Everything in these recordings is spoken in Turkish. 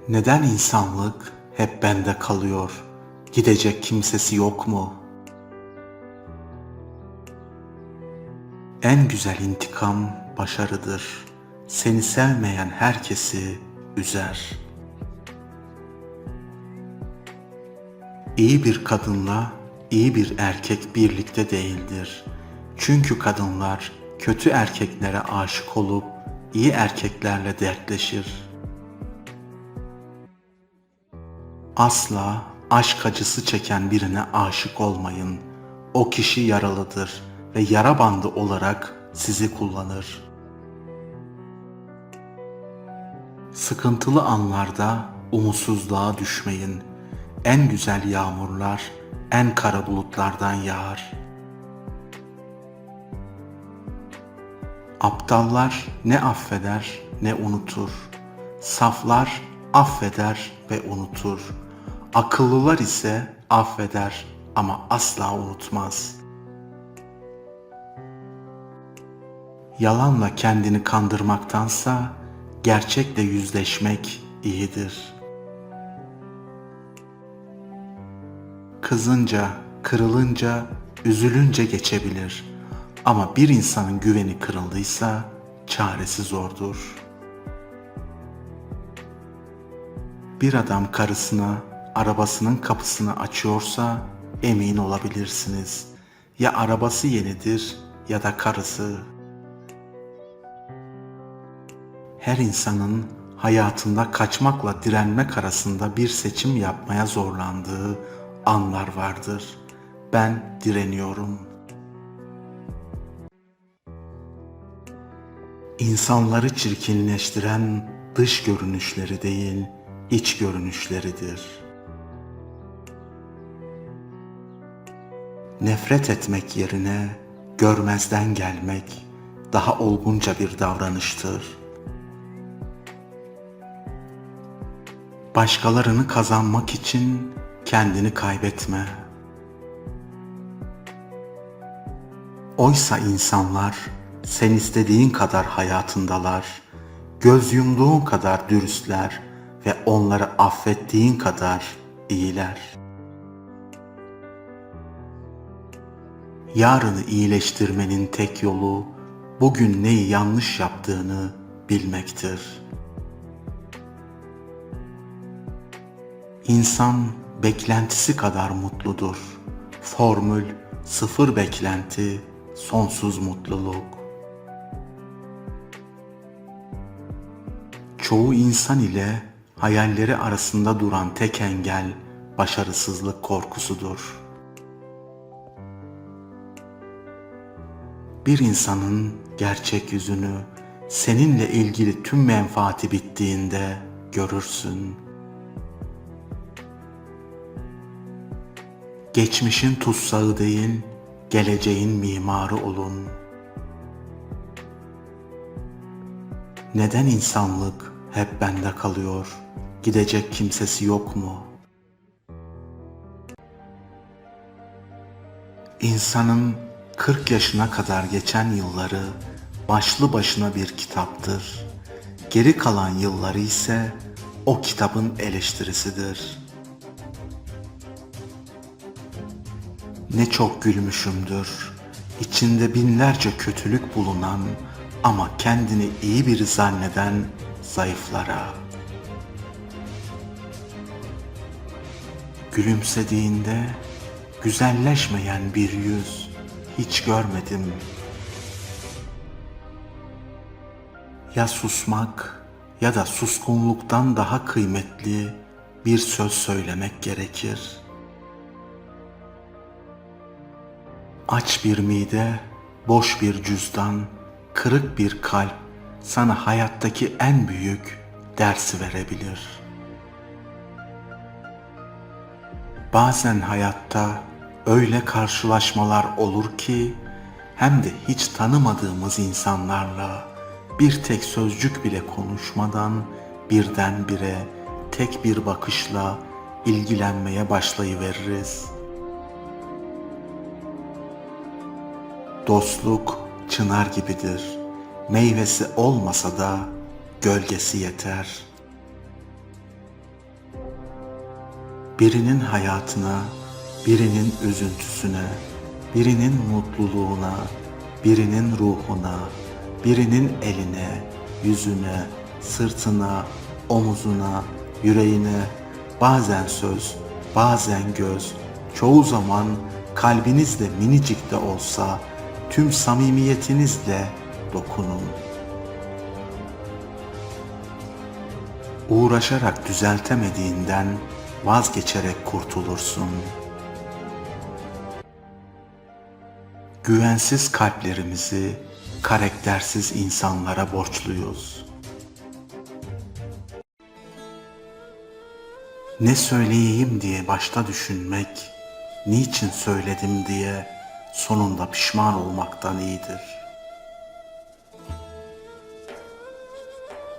Neden insanlık hep bende kalıyor? Gidecek kimsesi yok mu? En güzel intikam başarıdır. Seni sevmeyen herkesi üzer. İyi bir kadınla iyi bir erkek birlikte değildir. Çünkü kadınlar kötü erkeklere aşık olup iyi erkeklerle dertleşir. Asla aşk acısı çeken birine aşık olmayın. O kişi yaralıdır ve yara bandı olarak sizi kullanır. Sıkıntılı anlarda umutsuzluğa düşmeyin. En güzel yağmurlar en kara bulutlardan yağar. Aptallar ne affeder ne unutur. Saflar affeder ve unutur. Akıllılar ise affeder ama asla unutmaz. Yalanla kendini kandırmaktansa gerçekle yüzleşmek iyidir. Kızınca, kırılınca, üzülünce geçebilir. Ama bir insanın güveni kırıldıysa çaresi zordur. Bir adam karısına, arabasının kapısını açıyorsa emin olabilirsiniz. Ya arabası yenidir ya da karısı. Her insanın hayatında kaçmakla direnmek arasında bir seçim yapmaya zorlandığı anlar vardır. Ben direniyorum. İnsanları çirkinleştiren dış görünüşleri değil, iç görünüşleridir. Nefret etmek yerine görmezden gelmek daha olgunca bir davranıştır. Başkalarını kazanmak için kendini kaybetme. Oysa insanlar sen istediğin kadar hayatındalar, göz yumduğun kadar dürüstler ve onları affettiğin kadar iyiler. Yarını iyileştirmenin tek yolu bugün neyi yanlış yaptığını bilmektir. İnsan beklentisi kadar mutludur. Formül sıfır beklenti, sonsuz mutluluk. Çoğu insan ile hayalleri arasında duran tek engel başarısızlık korkusudur. Bir insanın gerçek yüzünü seninle ilgili tüm menfaati bittiğinde görürsün. Geçmişin tutsağı değil, geleceğin mimarı olun. Neden insanlık hep bende kalıyor? Gidecek kimsesi yok mu? İnsanın 40 yaşına kadar geçen yılları başlı başına bir kitaptır. Geri kalan yılları ise o kitabın eleştirisidir. Ne çok gülmüşümdür, içinde binlerce kötülük bulunan ama kendini iyi biri zanneden zayıflara. Gülümsediğinde güzelleşmeyen bir yüz hiç görmedim. Ya susmak ya da suskunluktan daha kıymetli bir söz söylemek gerekir. Aç bir mide, boş bir cüzdan, kırık bir kalp sana hayattaki en büyük dersi verebilir. Bazen hayatta öyle karşılaşmalar olur ki hem de hiç tanımadığımız insanlarla bir tek sözcük bile konuşmadan birdenbire tek bir bakışla ilgilenmeye başlayıveririz. Dostluk çınar gibidir. Meyvesi olmasa da gölgesi yeter. Birinin hayatına, birinin üzüntüsüne, birinin mutluluğuna, birinin ruhuna, birinin eline, yüzüne, sırtına, omuzuna, yüreğine, bazen söz, bazen göz, çoğu zaman kalbinizle minicik de olsa tüm samimiyetinizle dokunun. Uğraşarak düzeltemediğinden vazgeçerek kurtulursun. Güvensiz kalplerimizi karaktersiz insanlara borçluyuz. Ne söyleyeyim diye başta düşünmek, niçin söyledim diye sonunda pişman olmaktan iyidir.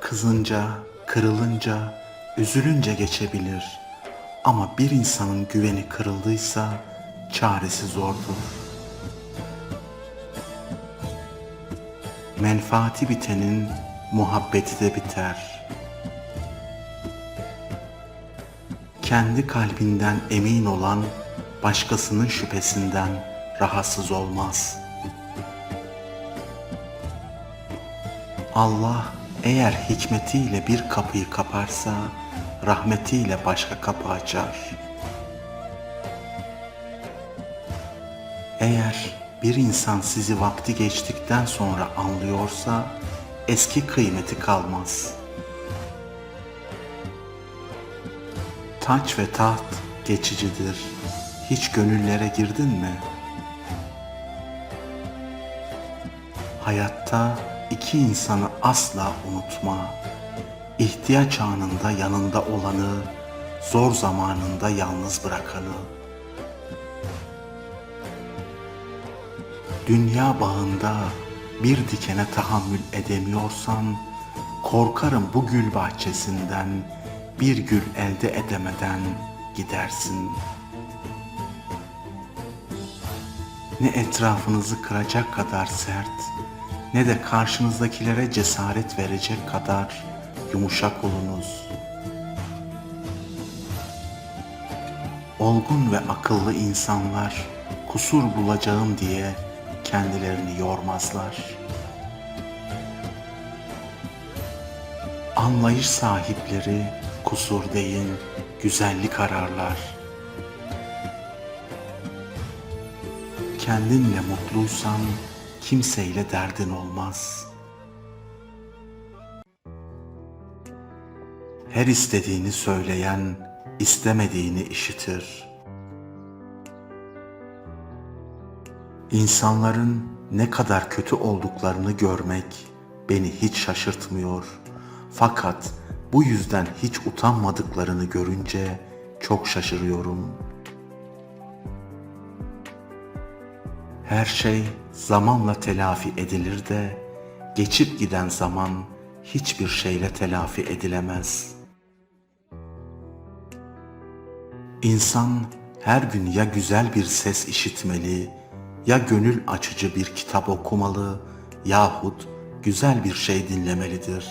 Kızınca, kırılınca, üzülünce geçebilir. Ama bir insanın güveni kırıldıysa çaresi zordur. Menfaati bitenin muhabbeti de biter. Kendi kalbinden emin olan başkasının şüphesinden rahatsız olmaz. Allah eğer hikmetiyle bir kapıyı kaparsa, rahmetiyle başka kapı açar. Eğer bir insan sizi vakti geçtikten sonra anlıyorsa, eski kıymeti kalmaz. Taç ve taht geçicidir. Hiç gönüllere girdin mi? Hayatta iki insanı asla unutma. İhtiyaç anında yanında olanı, zor zamanında yalnız bırakanı. Dünya bağında bir dikene tahammül edemiyorsan, korkarım bu gül bahçesinden bir gül elde edemeden gidersin. Ne etrafınızı kıracak kadar sert, ne de karşınızdakilere cesaret verecek kadar yumuşak olunuz. Olgun ve akıllı insanlar kusur bulacağım diye kendilerini yormazlar. Anlayış sahipleri kusur değil, güzellik ararlar. Kendinle mutluysan kimseyle derdin olmaz. Her istediğini söyleyen istemediğini işitir. İnsanların ne kadar kötü olduklarını görmek beni hiç şaşırtmıyor. Fakat bu yüzden hiç utanmadıklarını görünce çok şaşırıyorum. Her şey zamanla telafi edilir de geçip giden zaman hiçbir şeyle telafi edilemez. İnsan her gün ya güzel bir ses işitmeli, ya gönül açıcı bir kitap okumalı yahut güzel bir şey dinlemelidir.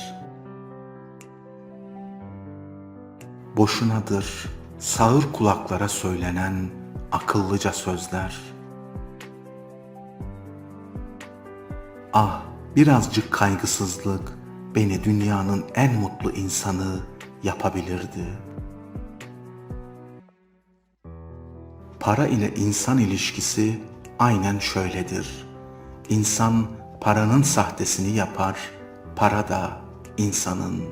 Boşunadır sağır kulaklara söylenen akıllıca sözler. Ah, birazcık kaygısızlık beni dünyanın en mutlu insanı yapabilirdi. Para ile insan ilişkisi aynen şöyledir. İnsan paranın sahtesini yapar, para da insanın.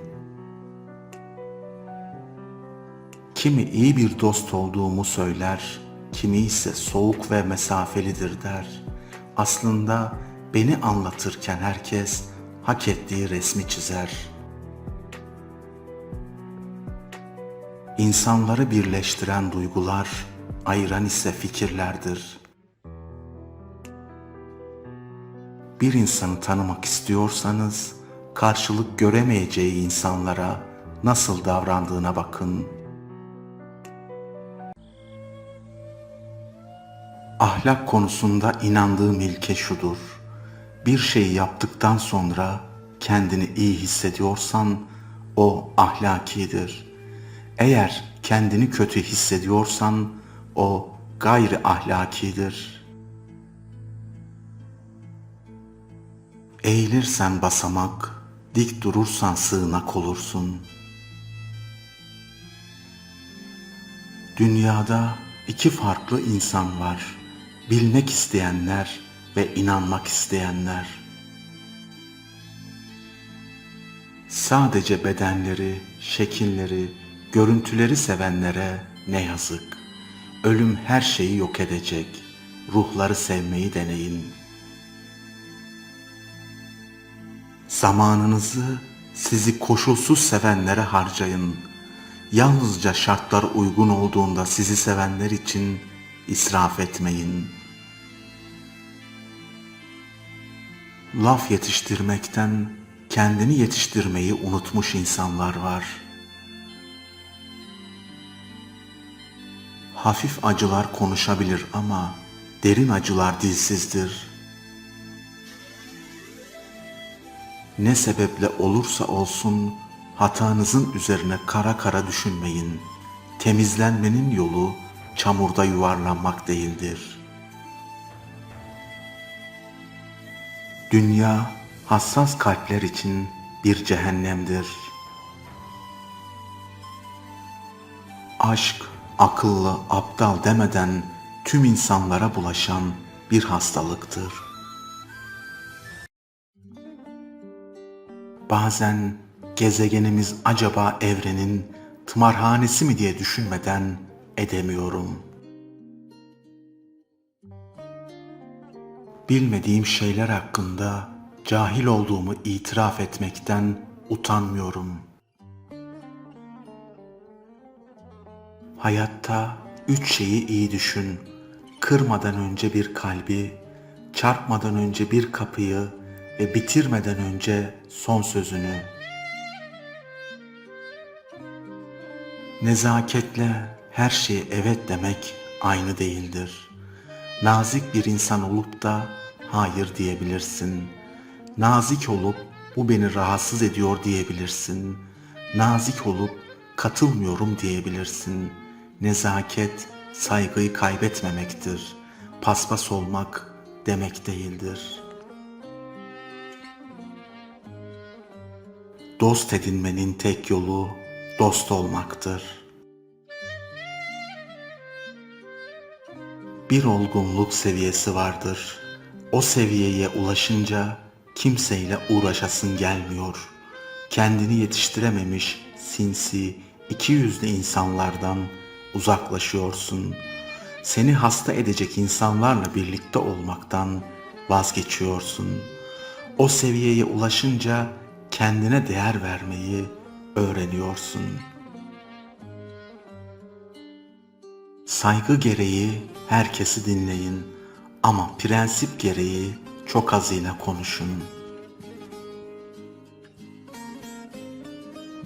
Kimi iyi bir dost olduğumu söyler, kimi ise soğuk ve mesafelidir der. Aslında beni anlatırken herkes hak ettiği resmi çizer. İnsanları birleştiren duygular, ayıran ise fikirlerdir. Bir insanı tanımak istiyorsanız, karşılık göremeyeceği insanlara nasıl davrandığına bakın. Ahlak konusunda inandığım ilke şudur: bir şeyi yaptıktan sonra kendini iyi hissediyorsan o ahlakidir. Eğer kendini kötü hissediyorsan o gayri ahlakidir. Eğilirsen basamak, dik durursan sığınak olursun. Dünyada iki farklı insan var. Bilmek isteyenler ve inanmak isteyenler. Sadece bedenleri, şekilleri, görüntüleri sevenlere ne yazık. Ölüm her şeyi yok edecek. Ruhları sevmeyi deneyin. Zamanınızı sizi koşulsuz sevenlere harcayın. Yalnızca şartlar uygun olduğunda sizi sevenler için israf etmeyin. Laf yetiştirmekten kendini yetiştirmeyi unutmuş insanlar var. Hafif acılar konuşabilir ama derin acılar dilsizdir. Ne sebeple olursa olsun hatanızın üzerine kara kara düşünmeyin. Temizlenmenin yolu çamurda yuvarlanmak değildir. Dünya hassas kalpler için bir cehennemdir. Aşk, akıllı, aptal demeden tüm insanlara bulaşan bir hastalıktır. Bazen gezegenimiz acaba evrenin tımarhanesi mi diye düşünmeden edemiyorum. Bilmediğim şeyler hakkında cahil olduğumu itiraf etmekten utanmıyorum. Hayatta 3 şeyi iyi düşün. Kırmadan önce bir kalbi, çarpmadan önce bir kapıyı ve bitirmeden önce son sözünü. Nezaketle her şeye evet demek aynı değildir. Nazik bir insan olup da hayır diyebilirsin. Nazik olup bu beni rahatsız ediyor diyebilirsin. Nazik olup katılmıyorum diyebilirsin. Nezaket saygıyı kaybetmemektir. Paspas olmak demek değildir. Dost edinmenin tek yolu dost olmaktır. Bir olgunluk seviyesi vardır. O seviyeye ulaşınca kimseyle uğraşasın gelmiyor. Kendini yetiştirememiş sinsi, ikiyüzlü insanlardan uzaklaşıyorsun. Seni hasta edecek insanlarla birlikte olmaktan vazgeçiyorsun. O seviyeye ulaşınca kendine değer vermeyi öğreniyorsun. Saygı gereği herkesi dinleyin ama prensip gereği çok azıyla konuşun.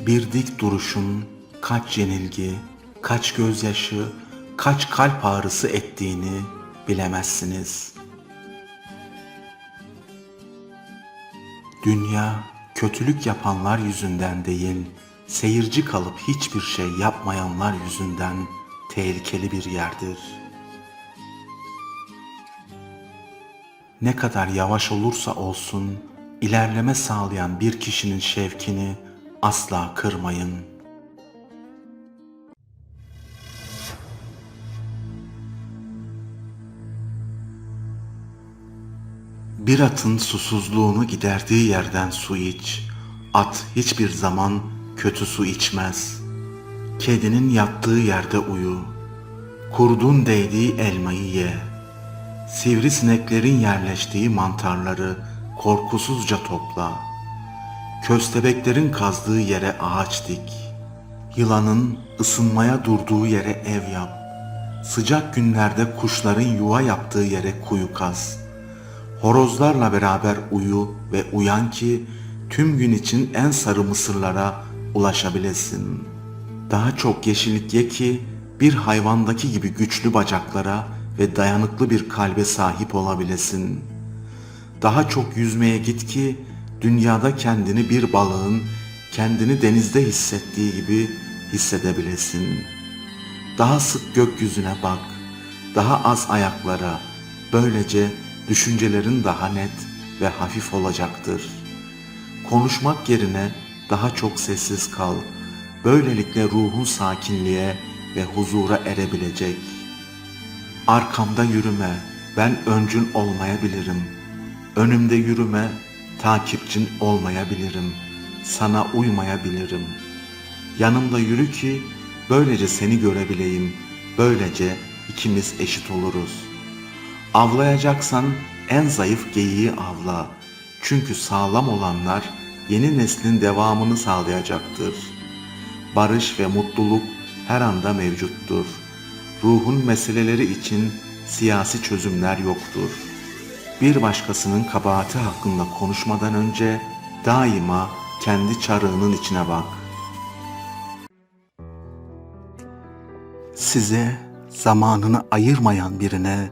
Bir dik duruşun kaç yenilgi, kaç gözyaşı, kaç kalp ağrısı ettiğini bilemezsiniz. Dünya kötülük yapanlar yüzünden değil, seyirci kalıp hiçbir şey yapmayanlar yüzünden tehlikeli bir yerdir. Ne kadar yavaş olursa olsun, ilerleme sağlayan bir kişinin şevkini asla kırmayın. Bir atın susuzluğunu giderdiği yerden su iç. At hiçbir zaman kötü su içmez. Kedinin yattığı yerde uyu. Kurdun değdiği elmayı ye. Sivrisineklerin yerleştiği mantarları korkusuzca topla. Köstebeklerin kazdığı yere ağaç dik. Yılanın ısınmaya durduğu yere ev yap. Sıcak günlerde kuşların yuva yaptığı yere kuyu kaz. Horozlarla beraber uyu ve uyan ki tüm gün için en sarı mısırlara ulaşabilesin. Daha çok yeşillik ye ki bir hayvandaki gibi güçlü bacaklara ve dayanıklı bir kalbe sahip olabilesin. Daha çok yüzmeye git ki dünyada kendini bir balığın kendini denizde hissettiği gibi hissedebilesin. Daha sık gökyüzüne bak, daha az ayaklara. Böylece düşüncelerin daha net ve hafif olacaktır. Konuşmak yerine daha çok sessiz kal. Böylelikle ruhun sakinliğe ve huzura erebilecek. Arkamda yürüme, ben öncün olmayabilirim. Önümde yürüme, takipçin olmayabilirim. Sana uymayabilirim. Yanımda yürü ki böylece seni görebileyim. Böylece ikimiz eşit oluruz. Avlayacaksan en zayıf geyiği avla. Çünkü sağlam olanlar yeni neslin devamını sağlayacaktır. Barış ve mutluluk her anda mevcuttur. Ruhun meseleleri için siyasi çözümler yoktur. Bir başkasının kabahati hakkında konuşmadan önce daima kendi çarığının içine bak. Size zamanını ayırmayan birine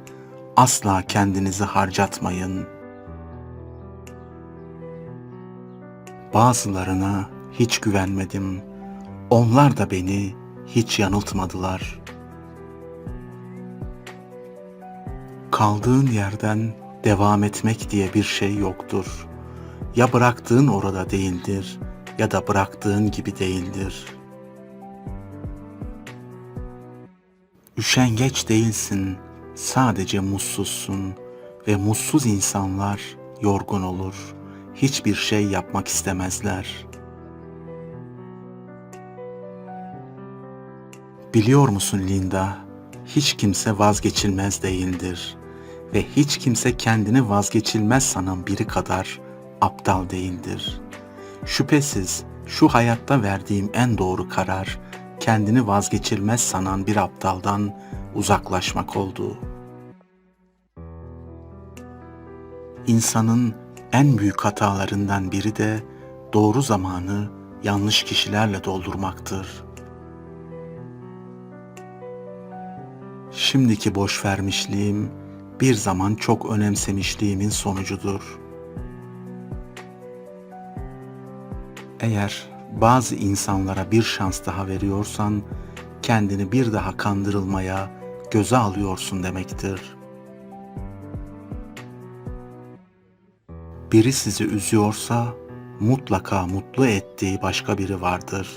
asla kendinizi harcatmayın. Bazılarına hiç güvenmedim. Onlar da beni hiç yanıltmadılar. Kaldığın yerden devam etmek diye bir şey yoktur. Ya bıraktığın orada değildir ya da bıraktığın gibi değildir. Üşengeç değilsin, sadece mutsuzsun ve mutsuz insanlar yorgun olur. Hiçbir şey yapmak istemezler. Biliyor musun Linda, hiç kimse vazgeçilmez değildir ve hiç kimse kendini vazgeçilmez sanan biri kadar aptal değildir. Şüphesiz şu hayatta verdiğim en doğru karar, kendini vazgeçilmez sanan bir aptaldan uzaklaşmak oldu. İnsanın en büyük hatalarından biri de doğru zamanı yanlış kişilerle doldurmaktır. Şimdiki boşvermişliğim bir zaman çok önemsemişliğimin sonucudur. Eğer bazı insanlara bir şans daha veriyorsan, kendini bir daha kandırılmaya göze alıyorsun demektir. Biri sizi üzüyorsa, mutlaka mutlu ettiği başka biri vardır.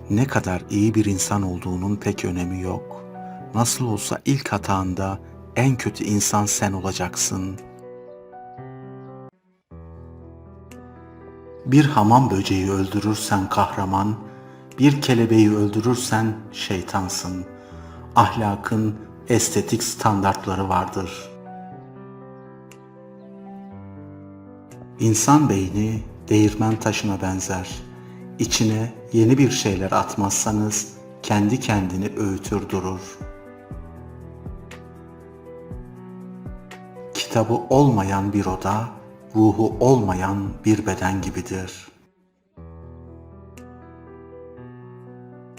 Ne kadar iyi bir insan olduğunun pek önemi yok. Nasıl olsa ilk hatanda en kötü insan sen olacaksın. Bir hamam böceği öldürürsen kahraman, bir kelebeği öldürürsen şeytansın. Ahlakın estetik standartları vardır. İnsan beyni değirmen taşına benzer. İçine yeni bir şeyler atmazsanız kendi kendini öğütür durur. Kitabı olmayan bir oda, ruhu olmayan bir beden gibidir.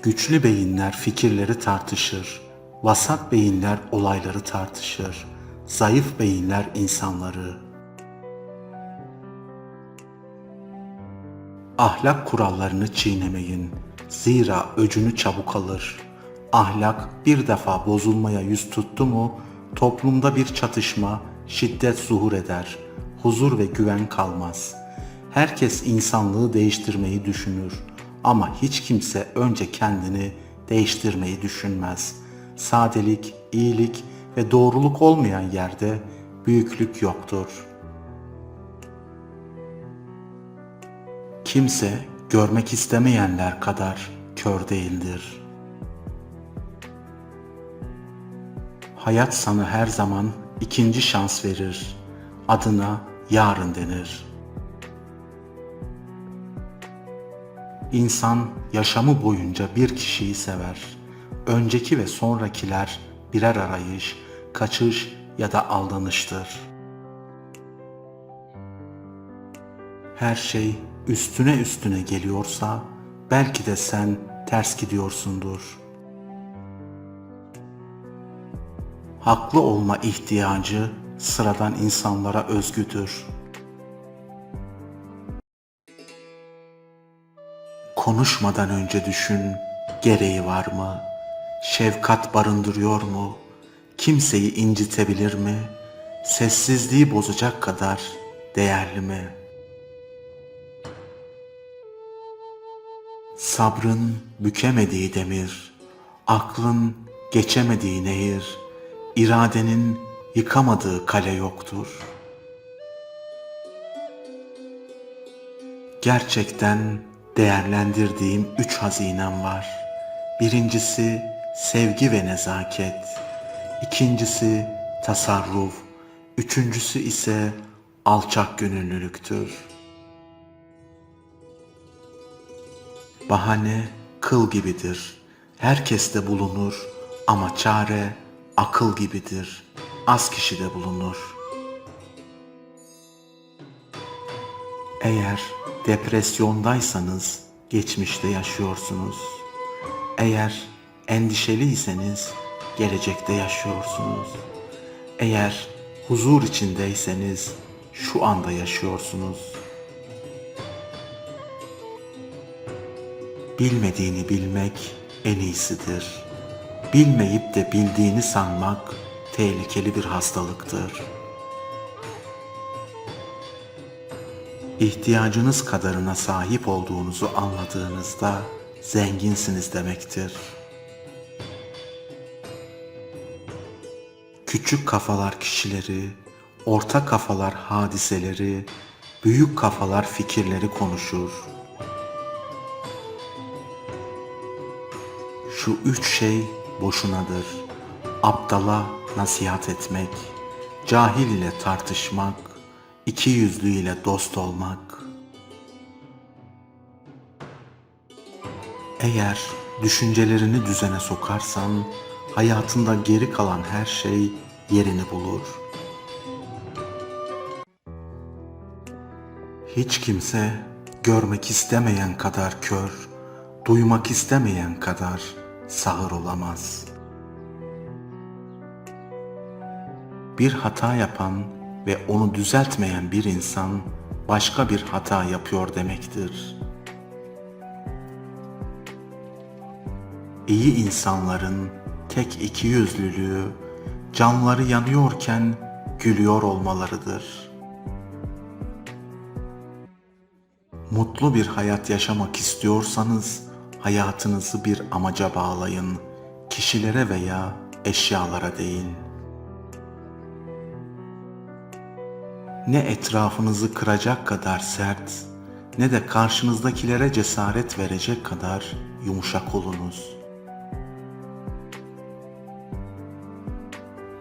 Güçlü beyinler fikirleri tartışır, vasat beyinler olayları tartışır, zayıf beyinler insanları. Ahlak kurallarını çiğnemeyin, zira öcünü çabuk alır. Ahlak bir defa bozulmaya yüz tuttu mu, toplumda bir çatışma, şiddet zuhur eder, huzur ve güven kalmaz. Herkes insanlığı değiştirmeyi düşünür ama hiç kimse önce kendini değiştirmeyi düşünmez. Sadelik, iyilik ve doğruluk olmayan yerde büyüklük yoktur. Kimse görmek istemeyenler kadar kör değildir. Hayat sana her zaman ikinci şans verir. Adına yarın denir. İnsan yaşamı boyunca bir kişiyi sever. Önceki ve sonrakiler birer arayış, kaçış ya da aldanıştır. Her şey üstüne üstüne geliyorsa belki de sen ters gidiyorsundur. Haklı olma ihtiyacı sıradan insanlara özgüdür. Konuşmadan önce düşün, gereği var mı? Şefkat barındırıyor mu? Kimseyi incitebilir mi? Sessizliği bozacak kadar değerli mi? Sabrın bükemediği demir, aklın geçemediği nehir, iradenin yıkamadığı kale yoktur. Gerçekten değerlendirdiğim 3 hazinem var. Birincisi sevgi ve nezaket. İkincisi tasarruf. Üçüncüsü ise alçak gönüllülüktür. Bahane kıl gibidir. Herkeste bulunur ama çare akıl gibidir. Az kişide bulunur. Eğer depresyondaysanız geçmişte yaşıyorsunuz. Eğer endişeliyseniz gelecekte yaşıyorsunuz. Eğer huzur içindeyseniz şu anda yaşıyorsunuz. Bilmediğini bilmek en iyisidir. Bilmeyip de bildiğini sanmak tehlikeli bir hastalıktır. İhtiyacınız kadarına sahip olduğunuzu anladığınızda zenginsiniz demektir. Küçük kafalar kişileri, orta kafalar hadiseleri, büyük kafalar fikirleri konuşur. Şu 3 şey boşunadır. Aptala nasihat etmek, cahil ile tartışmak, ikiyüzlü ile dost olmak. Eğer düşüncelerini düzene sokarsan, hayatında geri kalan her şey yerini bulur. Hiç kimse görmek istemeyen kadar kör, duymak istemeyen kadar sağır olamaz. Bir hata yapan ve onu düzeltmeyen bir insan başka bir hata yapıyor demektir. İyi insanların tek ikiyüzlülüğü canları yanıyorken gülüyor olmalarıdır. Mutlu bir hayat yaşamak istiyorsanız hayatınızı bir amaca bağlayın, kişilere veya eşyalara değil. Ne etrafınızı kıracak kadar sert, ne de karşınızdakilere cesaret verecek kadar yumuşak olunuz.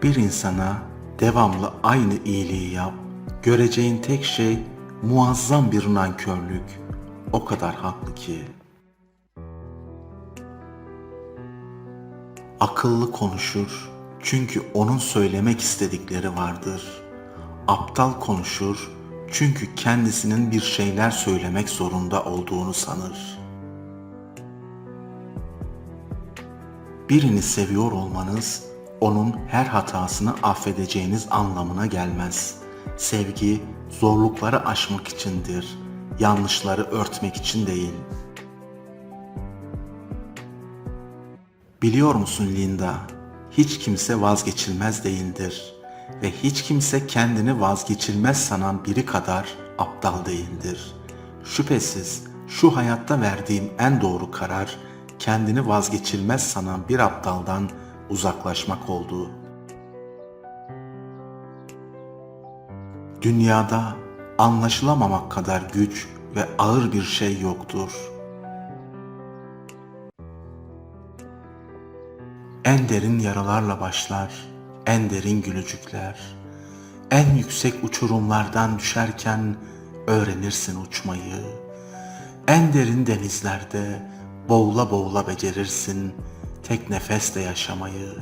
Bir insana devamlı aynı iyiliği yap, göreceğin tek şey muazzam bir nankörlük. O kadar haklı ki. Akıllı konuşur çünkü onun söylemek istedikleri vardır. Aptal konuşur çünkü kendisinin bir şeyler söylemek zorunda olduğunu sanır. Birini seviyor olmanız onun her hatasını affedeceğiniz anlamına gelmez. Sevgi zorlukları aşmak içindir, yanlışları örtmek için değil. Biliyor musun Linda, hiç kimse vazgeçilmez değildir ve hiç kimse kendini vazgeçilmez sanan biri kadar aptal değildir. Şüphesiz şu hayatta verdiğim en doğru karar kendini vazgeçilmez sanan bir aptaldan uzaklaşmak oldu. Dünyada anlaşılamamak kadar güç ve ağır bir şey yoktur. En derin yaralarla başlar, en derin gülücükler. En yüksek uçurumlardan düşerken öğrenirsin uçmayı. En derin denizlerde boğula boğula becerirsin tek nefesle yaşamayı.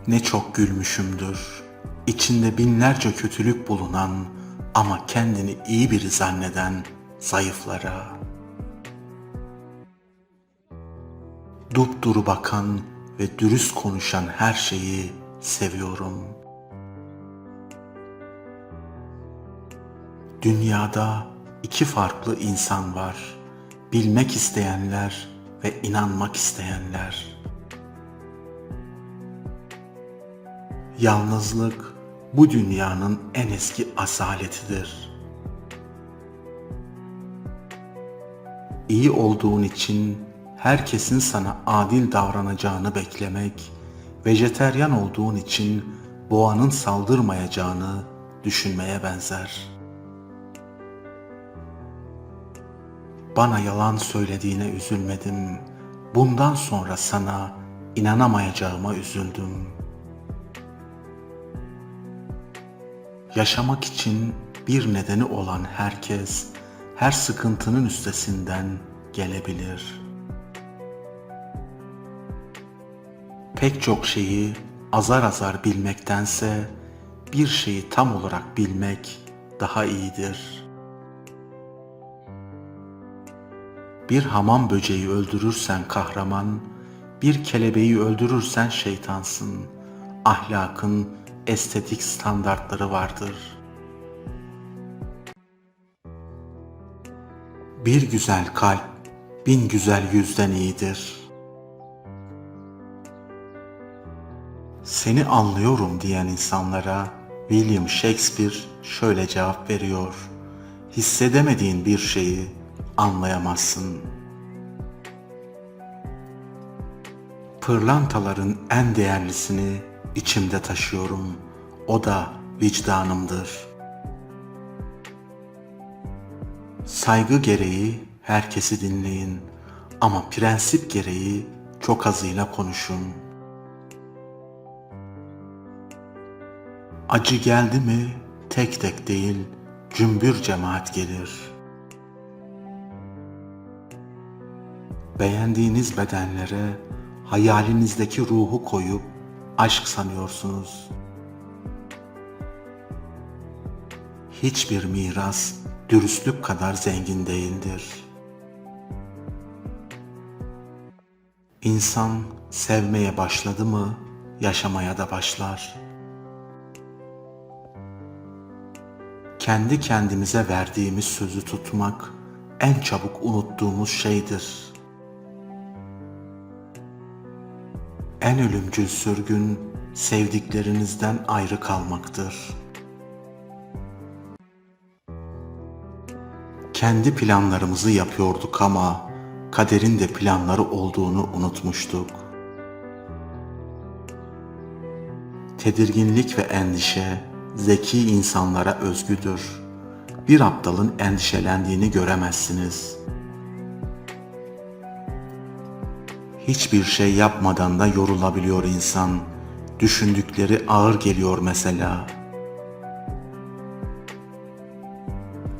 Ne çok gülmüşümdür, içinde binlerce kötülük bulunan ama kendini iyi biri zanneden zayıflara. Dupduru bakan ve dürüst konuşan her şeyi seviyorum. Dünyada İki farklı insan var. Bilmek isteyenler ve inanmak isteyenler. Yalnızlık bu dünyanın en eski asaletidir. İyi olduğun için herkesin sana adil davranacağını beklemek, vejeteryan olduğun için boğanın saldırmayacağını düşünmeye benzer. Bana yalan söylediğine üzülmedim. Bundan sonra sana inanamayacağıma üzüldüm. Yaşamak için bir nedeni olan herkes, her sıkıntının üstesinden gelebilir. Pek çok şeyi azar azar bilmektense bir şeyi tam olarak bilmek daha iyidir. Bir hamam böceği öldürürsen kahraman, bir kelebeği öldürürsen şeytansın. Ahlakın estetik standartları vardır. Bir güzel kalp, bin güzel yüzden iyidir. Seni anlıyorum diyen insanlara William Shakespeare şöyle cevap veriyor: hissedemediğin bir şeyi anlayamazsın. Pırlantaların en değerlisini içimde taşıyorum. O da vicdanımdır. Saygı gereği herkesi dinleyin ama prensip gereği çok azıyla konuşun. Acı geldi mi tek tek değil, cümbür cemaat gelir. Beğendiğiniz bedenlere hayalinizdeki ruhu koyup aşk sanıyorsunuz. Hiçbir miras dürüstlük kadar zengin değildir. İnsan sevmeye başladı mı yaşamaya da başlar. Kendi kendimize verdiğimiz sözü tutmak en çabuk unuttuğumuz şeydir. En ölümcül sürgün sevdiklerinizden ayrı kalmaktır. Kendi planlarımızı yapıyorduk ama kaderin de planları olduğunu unutmuştuk. Tedirginlik ve endişe zeki insanlara özgüdür. Bir aptalın endişelendiğini göremezsiniz. Hiçbir şey yapmadan da yorulabiliyor insan. Düşündükleri ağır geliyor mesela.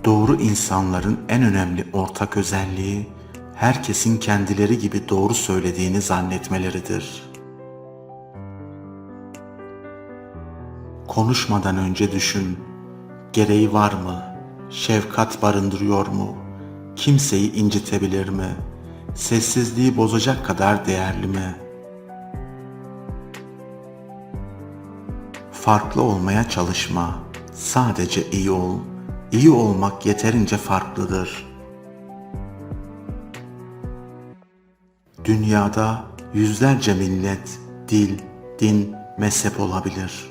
Doğru insanların en önemli ortak özelliği, herkesin kendileri gibi doğru söylediğini zannetmeleridir. Konuşmadan önce düşün, gereği var mı? Şefkat barındırıyor mu? Kimseyi incitebilir mi? Sessizliği bozacak kadar değerli mi? Farklı olmaya çalışma, sadece iyi ol. İyi olmak yeterince farklıdır. Dünyada yüzlerce millet, dil, din, mezhep olabilir.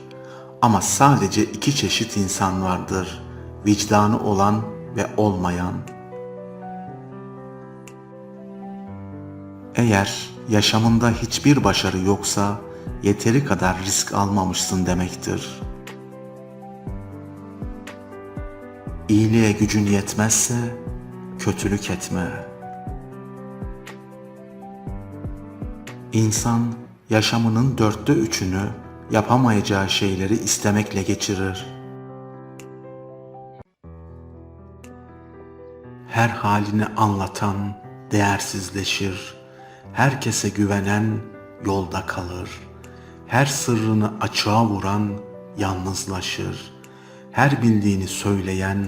Ama sadece iki çeşit insan vardır: vicdanı olan ve olmayan. Eğer yaşamında hiçbir başarı yoksa yeteri kadar risk almamışsın demektir. İyiliğe gücün yetmezse kötülük etme. İnsan yaşamının 3/4'ünü yapamayacağı şeyleri istemekle geçirir. Her halini anlatan değersizleşir. Herkese güvenen yolda kalır. Her sırrını açığa vuran yalnızlaşır. Her bildiğini söyleyen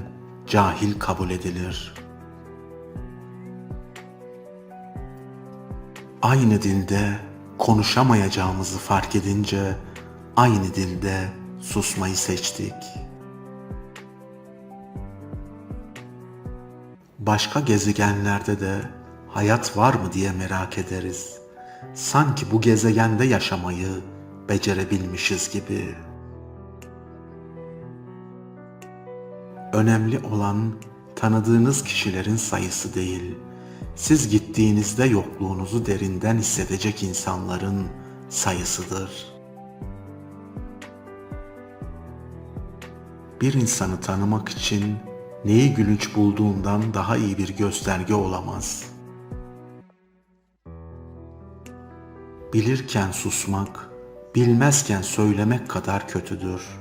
cahil kabul edilir. Aynı dilde konuşamayacağımızı fark edince aynı dilde susmayı seçtik. Başka gezegenlerde de hayat var mı diye merak ederiz. Sanki bu gezegende yaşamayı becerebilmişiz gibi. Önemli olan tanıdığınız kişilerin sayısı değil, siz gittiğinizde yokluğunuzu derinden hissedecek insanların sayısıdır. Bir insanı tanımak için neyi gülünç bulduğundan daha iyi bir gösterge olamaz. Bilirken susmak, bilmezken söylemek kadar kötüdür.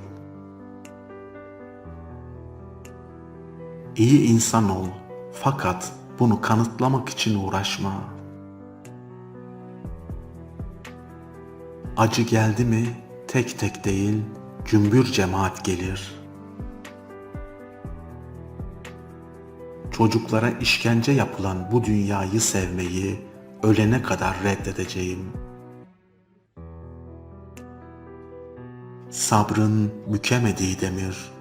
İyi insan ol, fakat bunu kanıtlamak için uğraşma. Acı geldi mi tek tek değil, cümbür cemaat gelir. Çocuklara işkence yapılan bu dünyayı sevmeyi ölene kadar reddedeceğim. Sabrın bükemediği demir,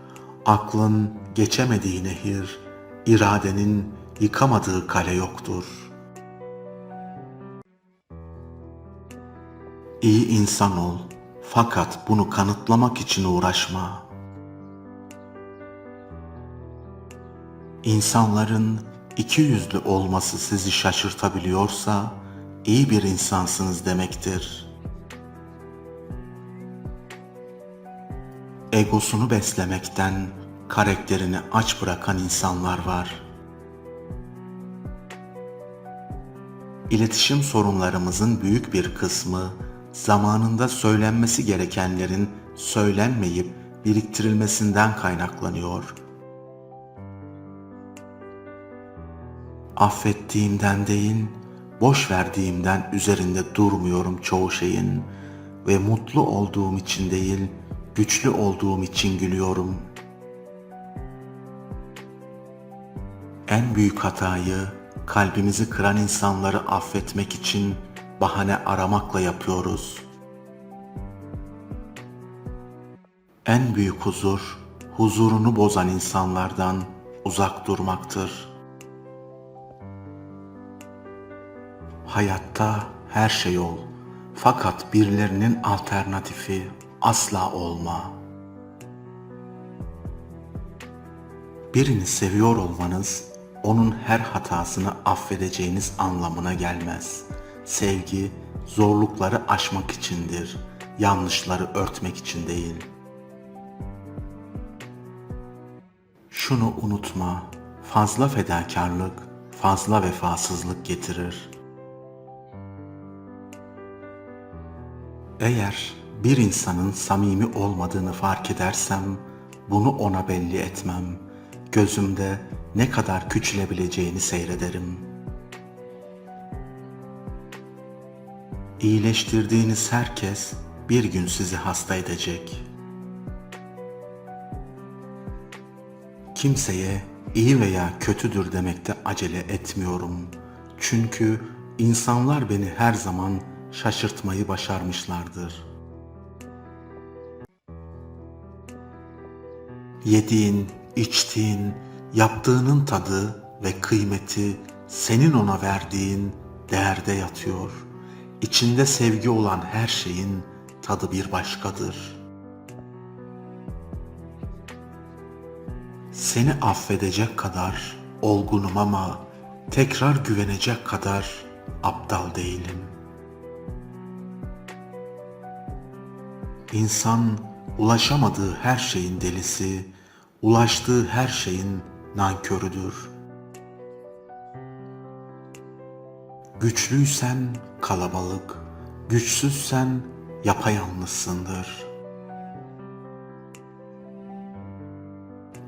aklın geçemediği nehir, iradenin yıkamadığı kale yoktur. İyi insan ol, fakat bunu kanıtlamak için uğraşma. İnsanların ikiyüzlü olması sizi şaşırtabiliyorsa, iyi bir insansınız demektir. Egosunu beslemekten karakterini aç bırakan insanlar var. İletişim sorunlarımızın büyük bir kısmı, zamanında söylenmesi gerekenlerin söylenmeyip biriktirilmesinden kaynaklanıyor. Affettiğimden değil, boş verdiğimden üzerinde durmuyorum çoğu şeyin ve mutlu olduğum için değil, güçlü olduğum için gülüyorum. En büyük hatayı kalbimizi kıran insanları affetmek için bahane aramakla yapıyoruz. En büyük huzur, huzurunu bozan insanlardan uzak durmaktır. Hayatta her şey ol, fakat birilerinin alternatifi asla olma. Birini seviyor olmanız, onun her hatasını affedeceğiniz anlamına gelmez. Sevgi, zorlukları aşmak içindir, yanlışları örtmek için değil. Şunu unutma, fazla fedakarlık, fazla vefasızlık getirir. Eğer bir insanın samimi olmadığını fark edersem, bunu ona belli etmem. Gözümde ne kadar küçülebileceğini seyrederim. İyileştirdiğiniz herkes bir gün sizi hasta edecek. Kimseye iyi veya kötüdür demekte acele etmiyorum. Çünkü insanlar beni her zaman şaşırtmayı başarmışlardır. Yediğin, içtiğin, yaptığının tadı ve kıymeti senin ona verdiğin değerde yatıyor. İçinde sevgi olan her şeyin tadı bir başkadır. Seni affedecek kadar olgunum ama tekrar güvenecek kadar aptal değilim. İnsan ulaşamadığı her şeyin delisi, ulaştığı her şeyin nankörüdür. Güçlüysen kalabalık, güçsüzsen yapayalnızsındır.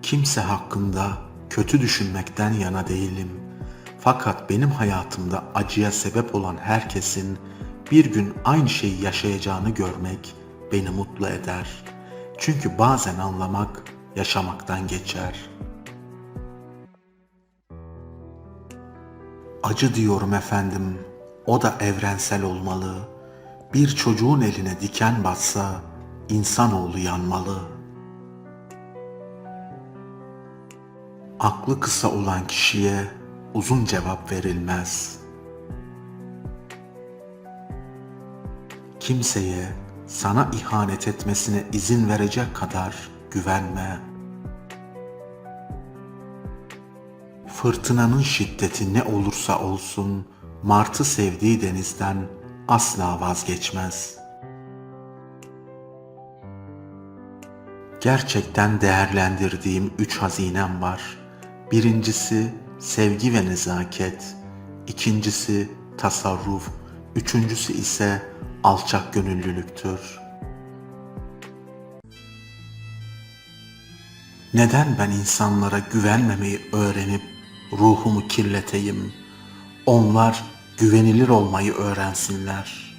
Kimse hakkında kötü düşünmekten yana değilim. Fakat benim hayatımda acıya sebep olan herkesin bir gün aynı şeyi yaşayacağını görmek beni mutlu eder. Çünkü bazen anlamak yaşamaktan geçer. Acı diyorum efendim, o da evrensel olmalı. Bir çocuğun eline diken batsa insanoğlu yanmalı. Aklı kısa olan kişiye uzun cevap verilmez. Kimseye sana ihanet etmesine izin verecek kadar güvenme. Fırtınanın şiddeti ne olursa olsun, martı sevdiği denizden asla vazgeçmez. Gerçekten değerlendirdiğim 3 hazinem var. Birincisi sevgi ve nezaket, ikincisi tasarruf, üçüncüsü ise alçak gönüllülüktür. Neden ben insanlara güvenmemeyi öğrenip ruhumu kirleteyim? Onlar güvenilir olmayı öğrensinler.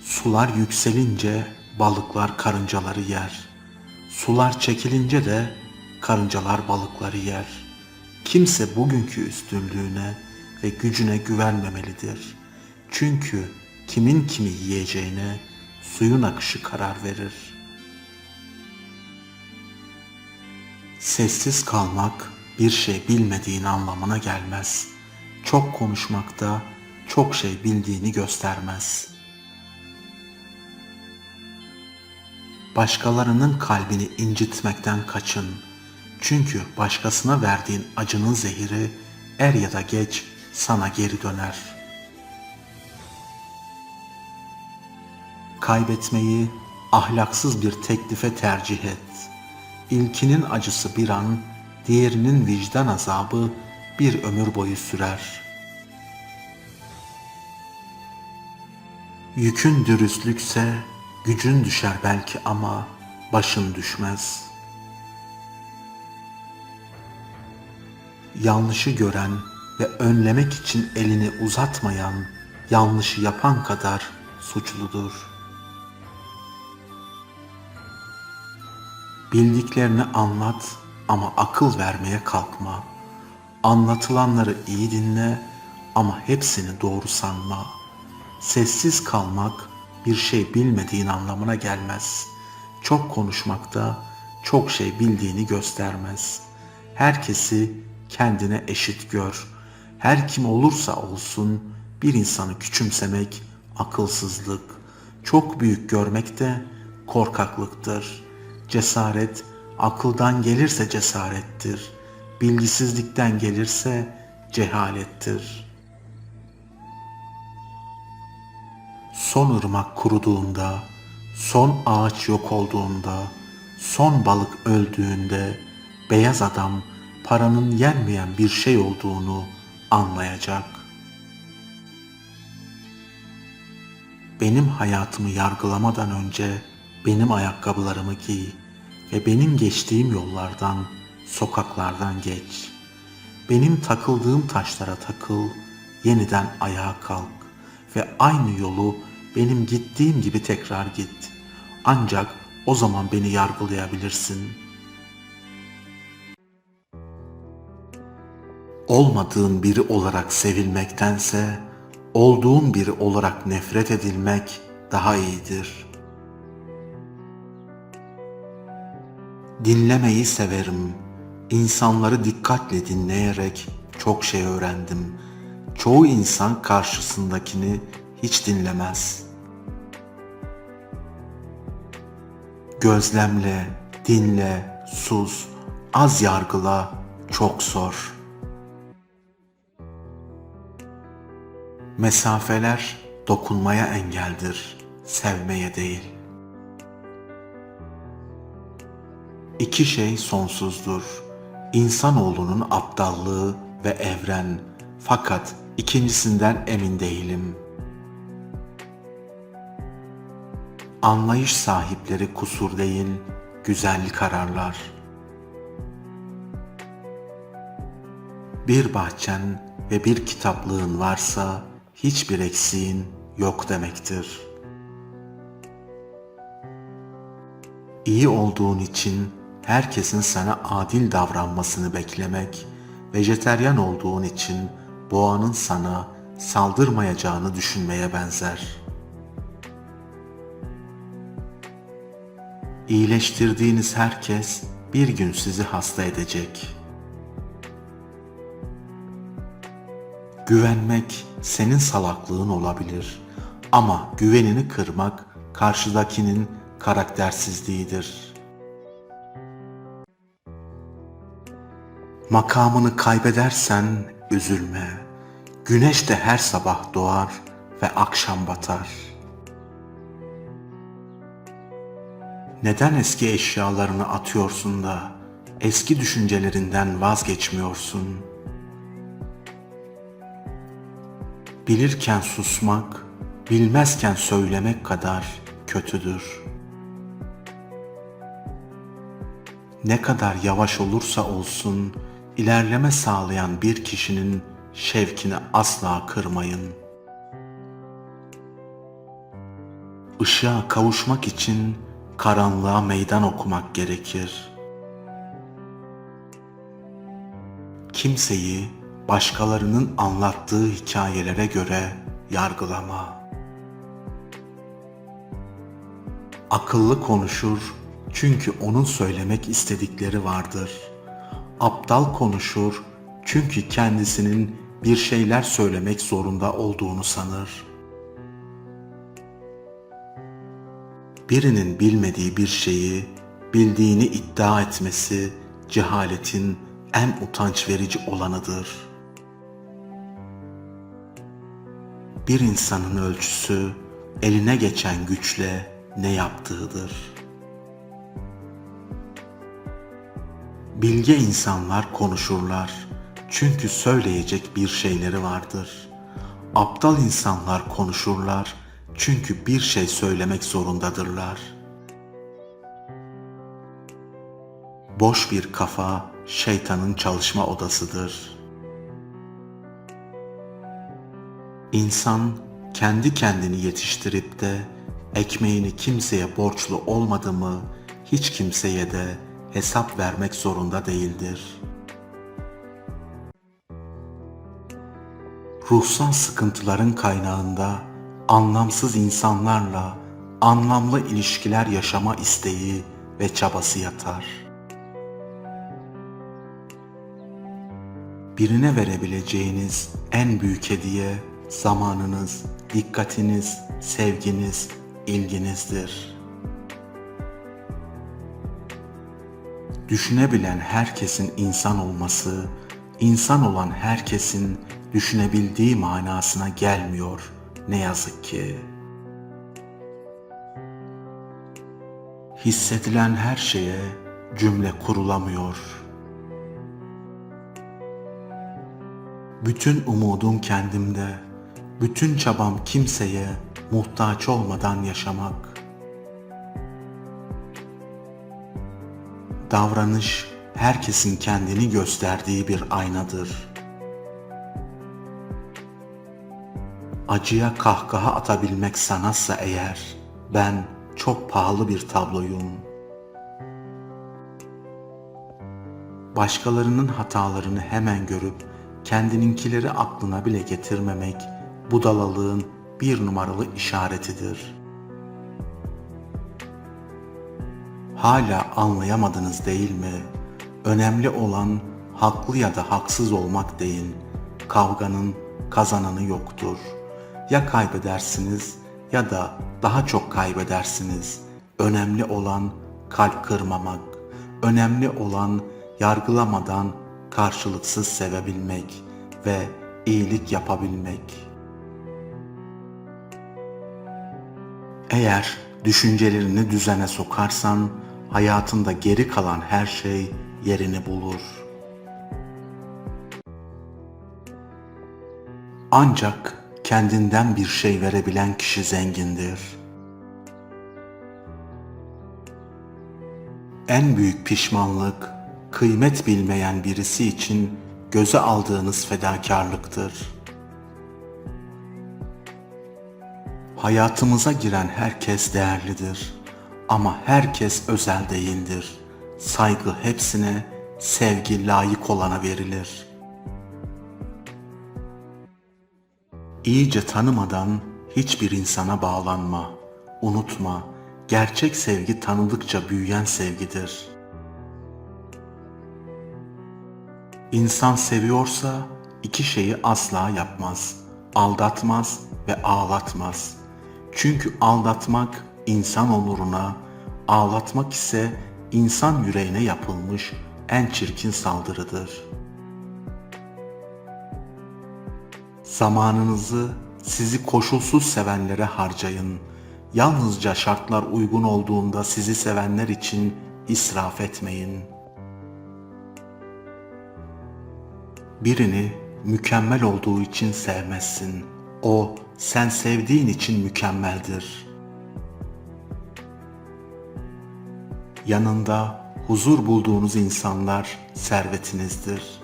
Sular yükselince balıklar karıncaları yer. Sular çekilince de karıncalar balıkları yer. Kimse bugünkü üstünlüğüne ve gücüne güvenmemelidir. Çünkü kimin kimi yiyeceğine suyun akışı karar verir. Sessiz kalmak bir şey bilmediğin anlamına gelmez. Çok konuşmak da çok şey bildiğini göstermez. Başkalarının kalbini incitmekten kaçın. Çünkü başkasına verdiğin acının zehiri er ya da geç sana geri döner. Kaybetmeyi ahlaksız bir teklife tercih et. İlkinin acısı bir an, diğerinin vicdan azabı bir ömür boyu sürer. Yükün dürüstlükse gücün düşer belki ama başın düşmez. Yanlışı gören ve önlemek için elini uzatmayan, yanlışı yapan kadar suçludur. Bildiklerini anlat ama akıl vermeye kalkma. Anlatılanları iyi dinle ama hepsini doğru sanma. Sessiz kalmak bir şey bilmediğin anlamına gelmez. Çok konuşmak da çok şey bildiğini göstermez. Herkesi kendine eşit gör. Her kim olursa olsun bir insanı küçümsemek akılsızlık. Çok büyük görmek de korkaklıktır. Cesaret akıldan gelirse cesarettir. Bilgisizlikten gelirse cehalettir. Son ırmak kuruduğunda, son ağaç yok olduğunda, son balık öldüğünde beyaz adam paranın yenmeyen bir şey olduğunu anlayacak. Benim hayatımı yargılamadan önce benim ayakkabılarımı giy ve benim geçtiğim yollardan, sokaklardan geç. Benim takıldığım taşlara takıl, yeniden ayağa kalk ve aynı yolu benim gittiğim gibi tekrar git. Ancak o zaman beni yargılayabilirsin. Olmadığın biri olarak sevilmektense, olduğun biri olarak nefret edilmek daha iyidir. Dinlemeyi severim. İnsanları dikkatle dinleyerek çok şey öğrendim. Çoğu insan karşısındakini hiç dinlemez. Gözlemle, dinle, sus, az yargıla, çok sor. Mesafeler dokunmaya engeldir, sevmeye değil. İki şey sonsuzdur. İnsanoğlunun aptallığı ve evren. Fakat ikincisinden emin değilim. Anlayış sahipleri kusur değil, güzel kararlar. Bir bahçen ve bir kitaplığın varsa hiçbir eksiğin yok demektir. İyi olduğun için herkesin sana adil davranmasını beklemek, vejeteryan olduğun için boğanın sana saldırmayacağını düşünmeye benzer. İyileştirdiğiniz herkes bir gün sizi hasta edecek. Güvenmek senin salaklığın olabilir ama güvenini kırmak karşıdakinin karaktersizliğidir. Makamını kaybedersen üzülme. Güneş de her sabah doğar ve akşam batar. Neden eski eşyalarını atıyorsun da eski düşüncelerinden vazgeçmiyorsun? Bilirken susmak, bilmezken söylemek kadar kötüdür. Ne kadar yavaş olursa olsun, ilerleme sağlayan bir kişinin şevkini asla kırmayın. Işığa kavuşmak için karanlığa meydan okumak gerekir. Kimseyi başkalarının anlattığı hikayelere göre yargılama. Akıllı konuşur çünkü onun söylemek istedikleri vardır. Aptal konuşur çünkü kendisinin bir şeyler söylemek zorunda olduğunu sanır. Birinin bilmediği bir şeyi bildiğini iddia etmesi cehaletin en utanç verici olanıdır. Bir insanın ölçüsü eline geçen güçle ne yaptığıdır. Bilge insanlar konuşurlar çünkü söyleyecek bir şeyleri vardır. Aptal insanlar konuşurlar çünkü bir şey söylemek zorundadırlar. Boş bir kafa şeytanın çalışma odasıdır. İnsan kendi kendini yetiştirip de ekmeğini kimseye borçlu olmadı mı hiç kimseye de hesap vermek zorunda değildir. Ruhsal sıkıntıların kaynağında anlamsız insanlarla anlamlı ilişkiler yaşama isteği ve çabası yatar. Birine verebileceğiniz en büyük hediye zamanınız, dikkatiniz, sevginiz, ilginizdir. Düşünebilen herkesin insan olması, insan olan herkesin düşünebildiği manasına gelmiyor ne yazık ki. Hissedilen her şeye cümle kurulamıyor. Bütün umudum kendimde, bütün çabam kimseye muhtaç olmadan yaşamak. Davranış herkesin kendini gösterdiği bir aynadır. Acıya kahkaha atabilmek sanatsa eğer, ben çok pahalı bir tabloyum. Başkalarının hatalarını hemen görüp kendininkileri aklına bile getirmemek budalalığın bir numaralı işaretidir. Hala anlayamadınız değil mi? Önemli olan haklı ya da haksız olmak değil. Kavganın kazananı yoktur. Ya kaybedersiniz ya da daha çok kaybedersiniz. Önemli olan kalp kırmamak. Önemli olan yargılamadan karşılıksız sevebilmek ve iyilik yapabilmek. Eğer düşüncelerini düzene sokarsan hayatında geri kalan her şey yerini bulur. Ancak kendinden bir şey verebilen kişi zengindir. En büyük pişmanlık, kıymet bilmeyen birisi için göze aldığınız fedakarlıktır. Hayatımıza giren herkes değerlidir ama herkes özel değildir. Saygı hepsine, sevgi layık olana verilir. İyice tanımadan hiçbir insana bağlanma. Unutma, gerçek sevgi tanıdıkça büyüyen sevgidir. İnsan seviyorsa İki şeyi asla yapmaz. Aldatmaz ve ağlatmaz. Çünkü aldatmak insan onuruna, ağlatmak ise insan yüreğine yapılmış en çirkin saldırıdır. Zamanınızı sizi koşulsuz sevenlere harcayın. Yalnızca şartlar uygun olduğunda sizi sevenler için israf etmeyin. Birini mükemmel olduğu için sevmezsin. O, sen sevdiğin için mükemmeldir. Yanında huzur bulduğunuz insanlar servetinizdir.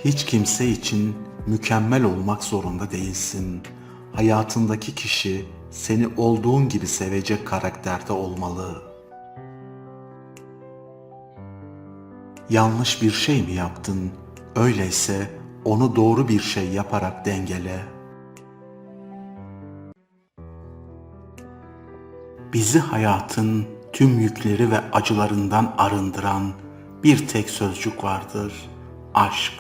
Hiç kimse için mükemmel olmak zorunda değilsin. Hayatındaki kişi seni olduğun gibi sevecek karakterde olmalı. Yanlış bir şey mi yaptın? Öyleyse onu doğru bir şey yaparak dengele. Bizi hayatın tüm yükleri ve acılarından arındıran bir tek sözcük vardır: aşk.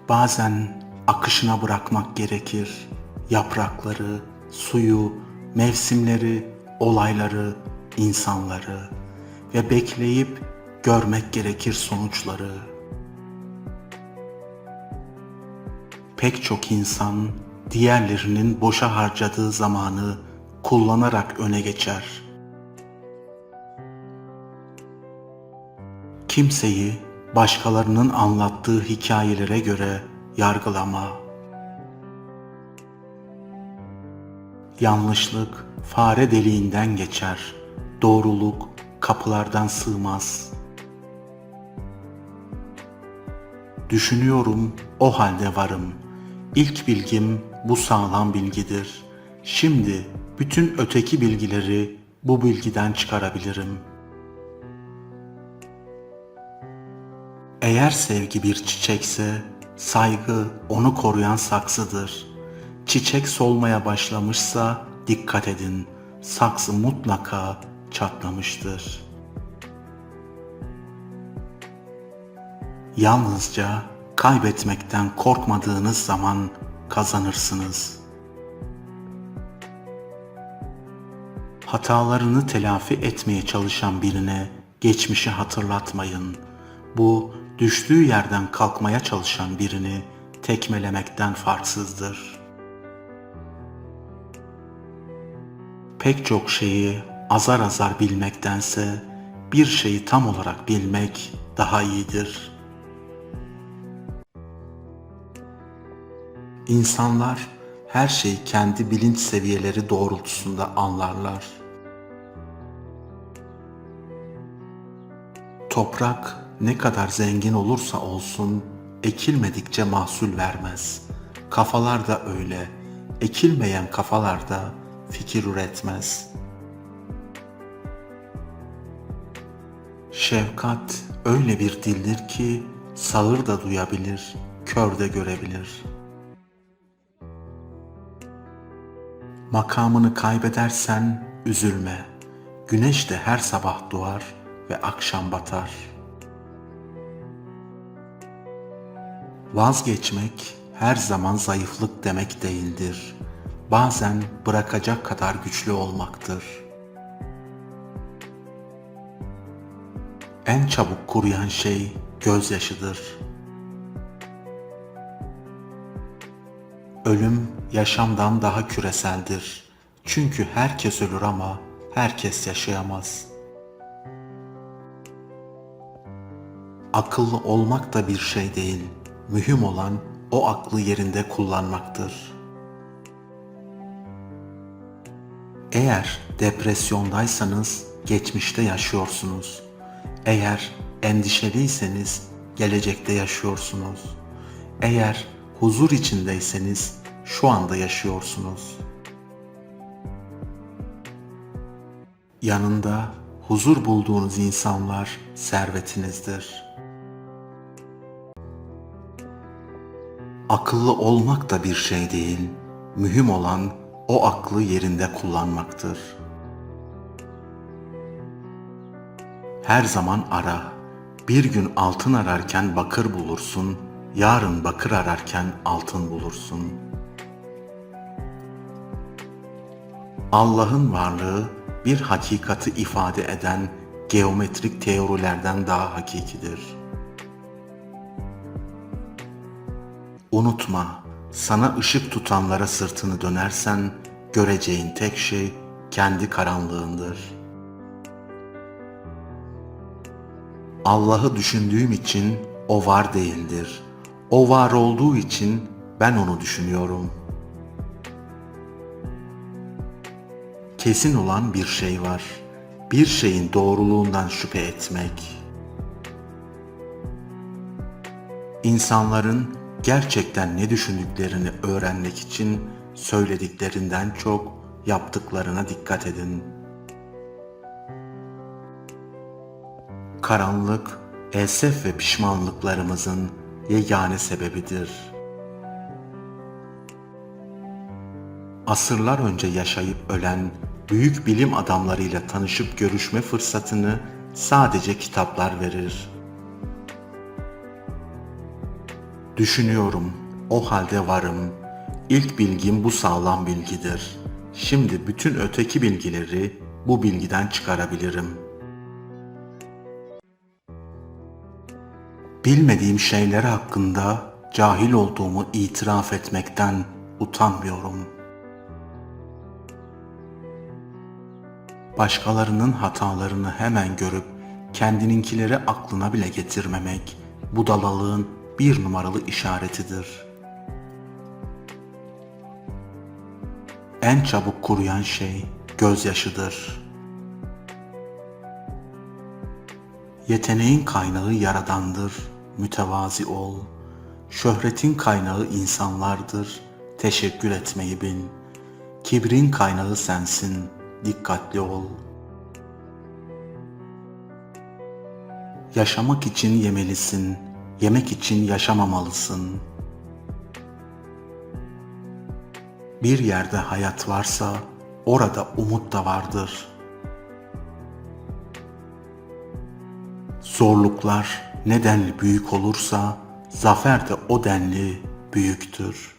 Bazen akışına bırakmak gerekir. Yaprakları, suyu, mevsimleri, olayları, insanları ve bekleyip görmek gerekir sonuçları. Pek çok insan diğerlerinin boşa harcadığı zamanı kullanarak öne geçer. Kimseyi başkalarının anlattığı hikayelere göre yargılama. Yanlışlık fare deliğinden geçer, doğruluk kapılardan sığmaz. Düşünüyorum, o halde varım. İlk bilgim bu sağlam bilgidir. Şimdi bütün öteki bilgileri bu bilgiden çıkarabilirim. Eğer sevgi bir çiçekse, saygı onu koruyan saksıdır. Çiçek solmaya başlamışsa dikkat edin, saksı mutlaka çatlamıştır. Yalnızca kaybetmekten korkmadığınız zaman kazanırsınız. Hatalarını telafi etmeye çalışan birine geçmişi hatırlatmayın. Bu, düştüğü yerden kalkmaya çalışan birini tekmelemekten farksızdır. Pek çok şeyi azar azar bilmektense bir şeyi tam olarak bilmek daha iyidir. İnsanlar her şeyi kendi bilinç seviyeleri doğrultusunda anlarlar. Toprak ne kadar zengin olursa olsun ekilmedikçe mahsul vermez. Kafalar da öyle. Ekilmeyen kafalar da fikir üretmez. Şefkat öyle bir dildir ki sağır da duyabilir, kör de görebilir. Makamını kaybedersen üzülme. Güneş de her sabah doğar ve akşam batar. Vazgeçmek her zaman zayıflık demek değildir. Bazen bırakacak kadar güçlü olmaktır. En çabuk kuruyan şey gözyaşıdır. Ölüm yaşamdan daha küreseldir. Çünkü herkes ölür ama herkes yaşayamaz. Akıllı olmak da bir şey değil. Mühim olan o aklı yerinde kullanmaktır. Eğer depresyondaysanız geçmişte yaşıyorsunuz. Eğer endişeliyseniz gelecekte yaşıyorsunuz. Eğer huzur içindeyseniz şu anda yaşıyorsunuz. Yanında huzur bulduğunuz insanlar servetinizdir. Akıllı olmak da bir şey değil. Mühim olan o aklı yerinde kullanmaktır. Her zaman ara. Bir gün altın ararken bakır bulursun, yarın bakır ararken altın bulursun. Allah'ın varlığı bir hakikati ifade eden geometrik teorilerden daha hakikidir. Unutma, sana ışık tutanlara sırtını dönersen, göreceğin tek şey kendi karanlığındır. Allah'ı düşündüğüm için o var değildir. O var olduğu için ben onu düşünüyorum. Kesin olan bir şey var. Bir şeyin doğruluğundan şüphe etmek. İnsanların gerçekten ne düşündüklerini öğrenmek için söylediklerinden çok yaptıklarına dikkat edin. Karanlık, esef ve pişmanlıklarımızın yegane sebebidir. Asırlar önce yaşayıp ölen büyük bilim adamlarıyla tanışıp görüşme fırsatını sadece kitaplar verir. Düşünüyorum, o halde varım. İlk bilgim bu sağlam bilgidir. Şimdi bütün öteki bilgileri bu bilgiden çıkarabilirim. Bilmediğim şeyler hakkında cahil olduğumu itiraf etmekten utanmıyorum. Başkalarının hatalarını hemen görüp kendininkileri aklına bile getirmemek budalalığın bir numaralı işaretidir. En çabuk kuruyan şey gözyaşıdır. Yeteneğin kaynağı Yaradan'dır, mütevazi ol. Şöhretin kaynağı insanlardır, teşekkür etmeyi bil. Kibrin kaynağı sensin, dikkatli ol. Yaşamak için yemelisin, yemek için yaşamamalısın. Bir yerde hayat varsa orada umut da vardır. Zorluklar ne denli büyük olursa zafer de o denli büyüktür.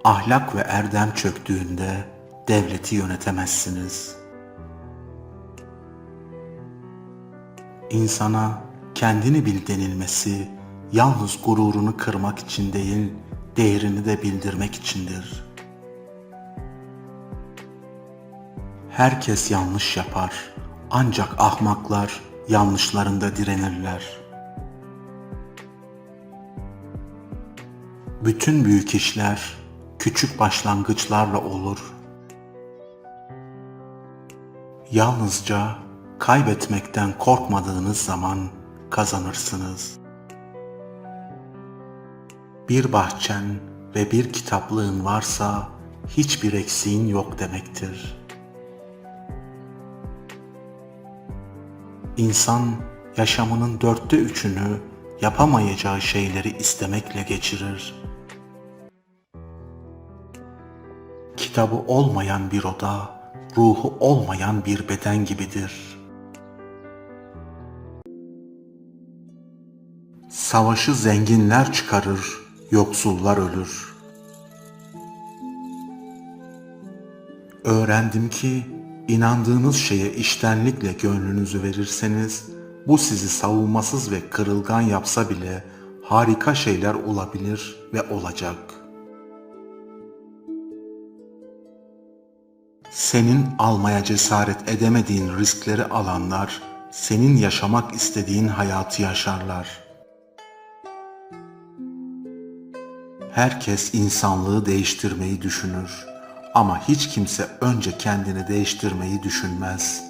Ahlak ve erdem çöktüğünde devleti yönetemezsiniz. İnsana kendini bil denilmesi yalnız gururunu kırmak için değil, değerini de bildirmek içindir. Herkes yanlış yapar, ancak ahmaklar yanlışlarında direnirler. Bütün büyük işler küçük başlangıçlarla olur. Yalnızca kaybetmekten korkmadığınız zaman kazanırsınız. Bir bahçen ve bir kitaplığın varsa hiçbir eksiğin yok demektir. İnsan yaşamının 3/4'ünü yapamayacağı şeyleri istemekle geçirir. Kitabı olmayan bir oda, ruhu olmayan bir beden gibidir. Savaşı zenginler çıkarır, yoksullar ölür. Öğrendim ki inandığınız şeye içtenlikle gönlünüzü verirseniz, bu sizi savunmasız ve kırılgan yapsa bile harika şeyler olabilir ve olacak. Senin almaya cesaret edemediğin riskleri alanlar, senin yaşamak istediğin hayatı yaşarlar. Herkes insanlığı değiştirmeyi düşünür ama hiç kimse önce kendini değiştirmeyi düşünmez.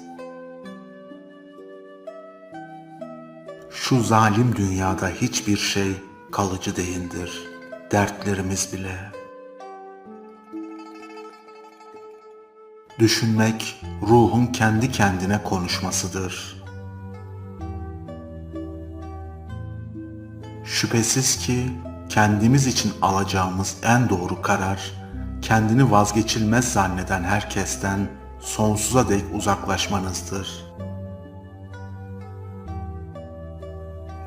Şu zalim dünyada hiçbir şey kalıcı değildir, dertlerimiz bile. Düşünmek, ruhun kendi kendine konuşmasıdır. Şüphesiz ki kendimiz için alacağımız en doğru karar, kendini vazgeçilmez zanneden herkesten sonsuza dek uzaklaşmanızdır.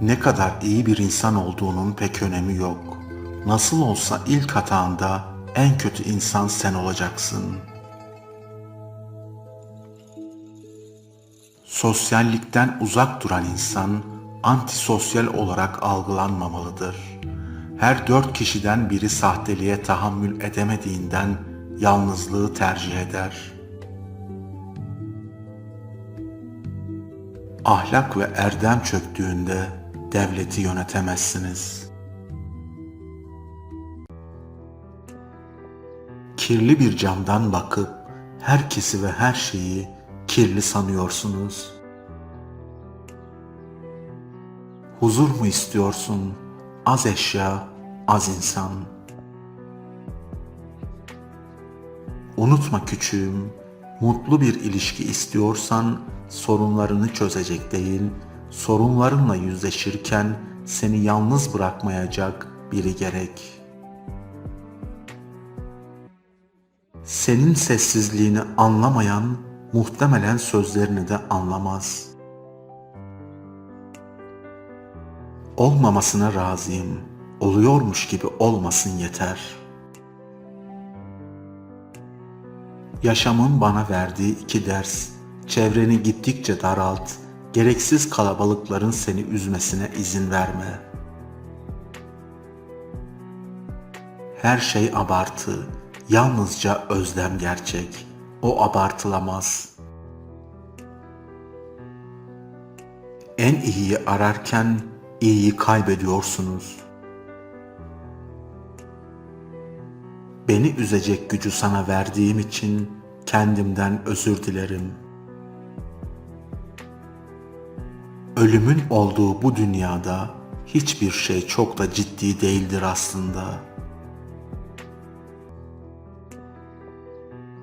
Ne kadar iyi bir insan olduğunun pek önemi yok. Nasıl olsa ilk hatanda en kötü insan sen olacaksın. Sosyallikten uzak duran insan antisosyal olarak algılanmamalıdır. Her 4 kişiden biri sahteliğe tahammül edemediğinden yalnızlığı tercih eder. Ahlak ve erdem çöktüğünde devleti yönetemezsiniz. Kirli bir camdan bakıp herkesi ve her şeyi kirli sanıyorsunuz. Huzur mu istiyorsun? Az eşya, az insan. Unutma küçüğüm, mutlu bir ilişki istiyorsan sorunlarını çözecek değil, sorunlarınla yüzleşirken seni yalnız bırakmayacak biri gerek. Senin sessizliğini anlamayan muhtemelen sözlerini de anlamaz. Olmamasına razıyım, oluyormuş gibi olmasın yeter. Yaşamın bana verdiği 2 ders, çevreni gittikçe daralt, gereksiz kalabalıkların seni üzmesine izin verme. Her şey abartı, yalnızca özlem gerçek, o abartılamaz. En iyiyi ararken iyiyi kaybediyorsunuz. Beni üzecek gücü sana verdiğim için kendimden özür dilerim. Ölümün olduğu bu dünyada hiçbir şey çok da ciddi değildir aslında.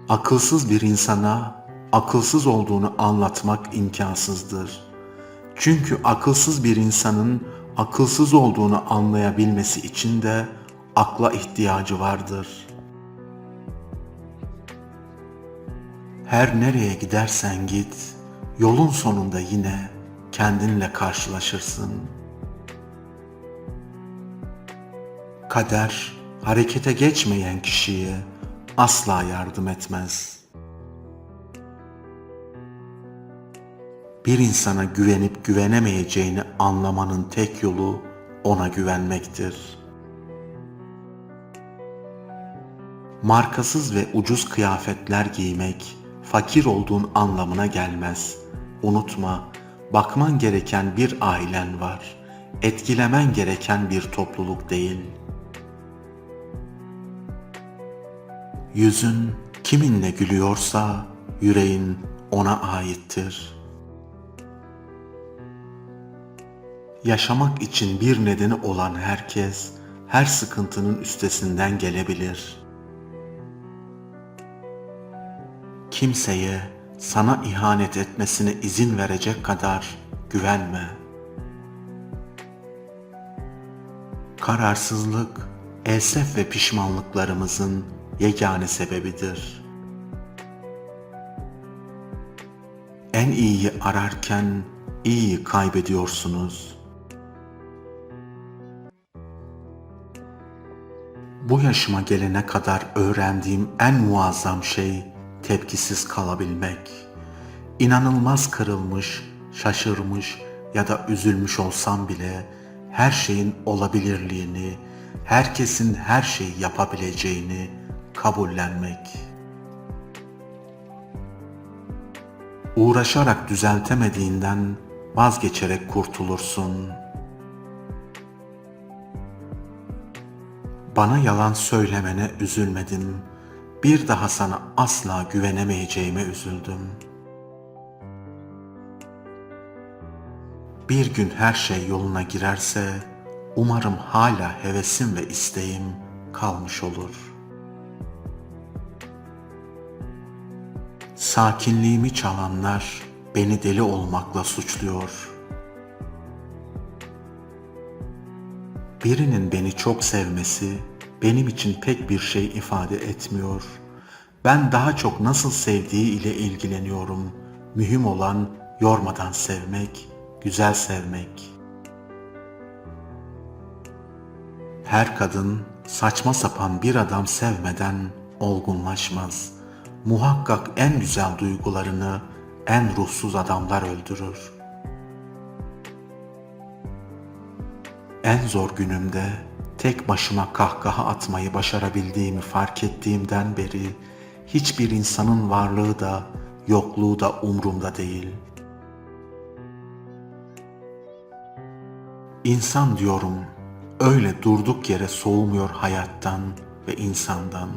Akılsız bir insana akılsız olduğunu anlatmak imkansızdır. Çünkü akılsız bir insanın akılsız olduğunu anlayabilmesi için de akla ihtiyacı vardır. Her nereye gidersen git, yolun sonunda yine kendinle karşılaşırsın. Kader, harekete geçmeyen kişiye asla yardım etmez. Bir insana güvenip güvenemeyeceğini anlamanın tek yolu ona güvenmektir. Markasız ve ucuz kıyafetler giymek fakir olduğun anlamına gelmez. Unutma, bakman gereken bir ailen var. Etkilemen gereken bir topluluk değil. Yüzün kiminle gülüyorsa yüreğin ona aittir. Yaşamak için bir nedeni olan herkes her sıkıntının üstesinden gelebilir. Kimseye sana ihanet etmesine izin verecek kadar güvenme. Kararsızlık, esef ve pişmanlıklarımızın yegane sebebidir. En iyiyi ararken iyiyi kaybediyorsunuz. Bu yaşıma gelene kadar öğrendiğim en muazzam şey tepkisiz kalabilmek. İnanılmaz kırılmış, şaşırmış ya da üzülmüş olsam bile her şeyin olabilirliğini, herkesin her şeyi yapabileceğini kabullenmek. Uğraşarak düzeltemediğinden vazgeçerek kurtulursun. Bana yalan söylemene üzülmedim. Bir daha sana asla güvenemeyeceğime üzüldüm. Bir gün her şey yoluna girerse umarım hala hevesim ve isteğim kalmış olur. Sakinliğimi çalanlar beni deli olmakla suçluyor. Birinin beni çok sevmesi benim için pek bir şey ifade etmiyor. Ben daha çok nasıl sevdiği ile ilgileniyorum. Mühim olan yormadan sevmek, güzel sevmek. Her kadın saçma sapan bir adam sevmeden olgunlaşmaz. Muhakkak en güzel duygularını en ruhsuz adamlar öldürür. En zor günümde tek başıma kahkaha atmayı başarabildiğimi fark ettiğimden beri hiçbir insanın varlığı da yokluğu da umrumda değil. İnsan diyorum, öyle durduk yere soğumuyor hayattan ve insandan.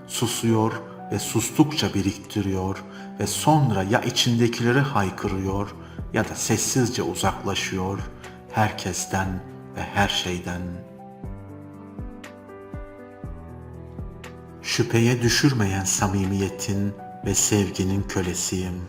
Susuyor ve sustukça biriktiriyor ve sonra ya içindekileri haykırıyor ya da sessizce uzaklaşıyor herkesten ve her şeyden. Şüpheye düşürmeyen samimiyetin ve sevginin kölesiyim.